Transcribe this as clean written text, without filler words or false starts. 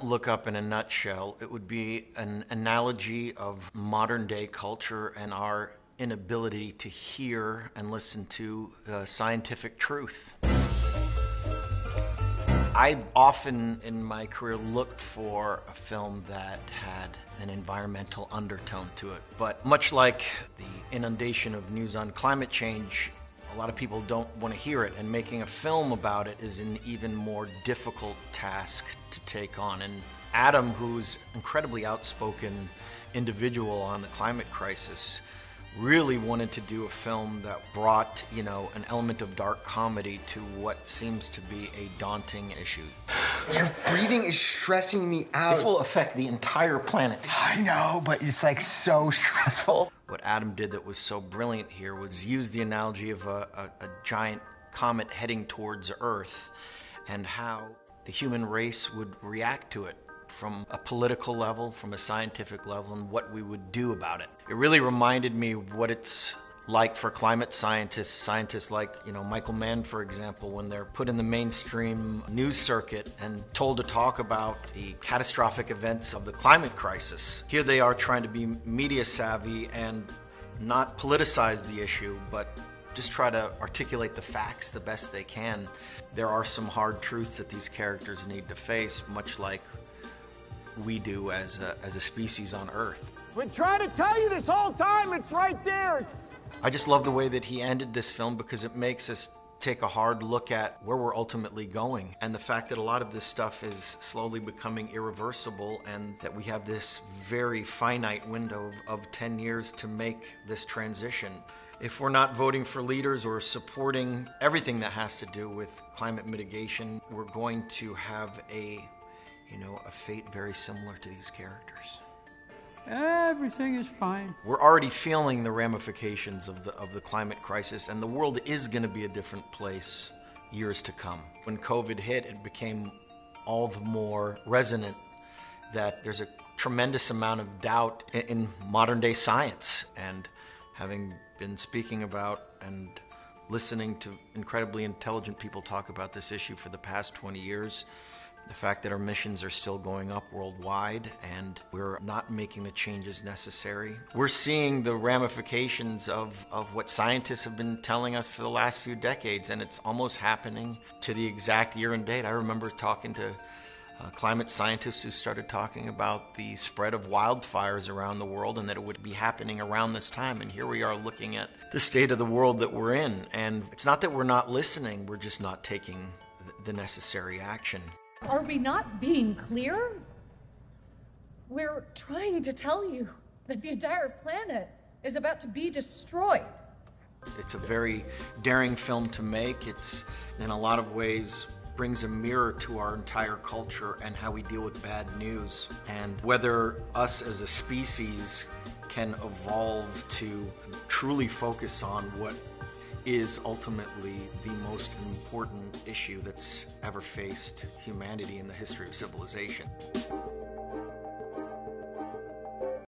look up in a nutshell, it would be an analogy of modern day culture and our inability to hear and listen to scientific truth. I often in my career looked for a film that had an environmental undertone to it. But much like the inundation of news on climate change, a lot of people don't want to hear it, and making a film about it is an even more difficult task to take on. And Adam, who's an incredibly outspoken individual on the climate crisis, really wanted to do a film that brought, an element of dark comedy to what seems to be a daunting issue. Your breathing is stressing me out. This will affect the entire planet. I know, but it's like so stressful. What Adam did that was so brilliant here was use the analogy of a giant comet heading towards Earth and how the human race would react to it from a political level, from a scientific level, and what we would do about it. It really reminded me of what it's like for climate scientists like, Michael Mann, for example, when they're put in the mainstream news circuit and told to talk about the catastrophic events of the climate crisis. Here they are trying to be media savvy and not politicize the issue, but just try to articulate the facts the best they can. There are some hard truths that these characters need to face, much like we do as a species on Earth. Been trying to tell you this whole time, it's right there. I just love the way that he ended this film because it makes us take a hard look at where we're ultimately going, and the fact that a lot of this stuff is slowly becoming irreversible, and that we have this very finite window of 10 years to make this transition. If we're not voting for leaders or supporting everything that has to do with climate mitigation, we're going to have a fate very similar to these characters. Everything is fine. We're already feeling the ramifications of the climate crisis, and the world is going to be a different place years to come. When COVID hit, it became all the more resonant that there's a tremendous amount of doubt in modern day science. And having been speaking about and listening to incredibly intelligent people talk about this issue for the past 20 years, the fact that our emissions are still going up worldwide and we're not making the changes necessary. We're seeing the ramifications of what scientists have been telling us for the last few decades, and it's almost happening to the exact year and date. I remember talking to climate scientists who started talking about the spread of wildfires around the world and that it would be happening around this time. And here we are looking at the state of the world that we're in. And it's not that we're not listening, we're just not taking the necessary action. Are we not being clear? We're trying to tell you that the entire planet is about to be destroyed. It's a very daring film to make. It's, in a lot of ways, brings a mirror to our entire culture and how we deal with bad news, and whether us as a species can evolve to truly focus on what is ultimately the most important issue that's ever faced humanity in the history of civilization.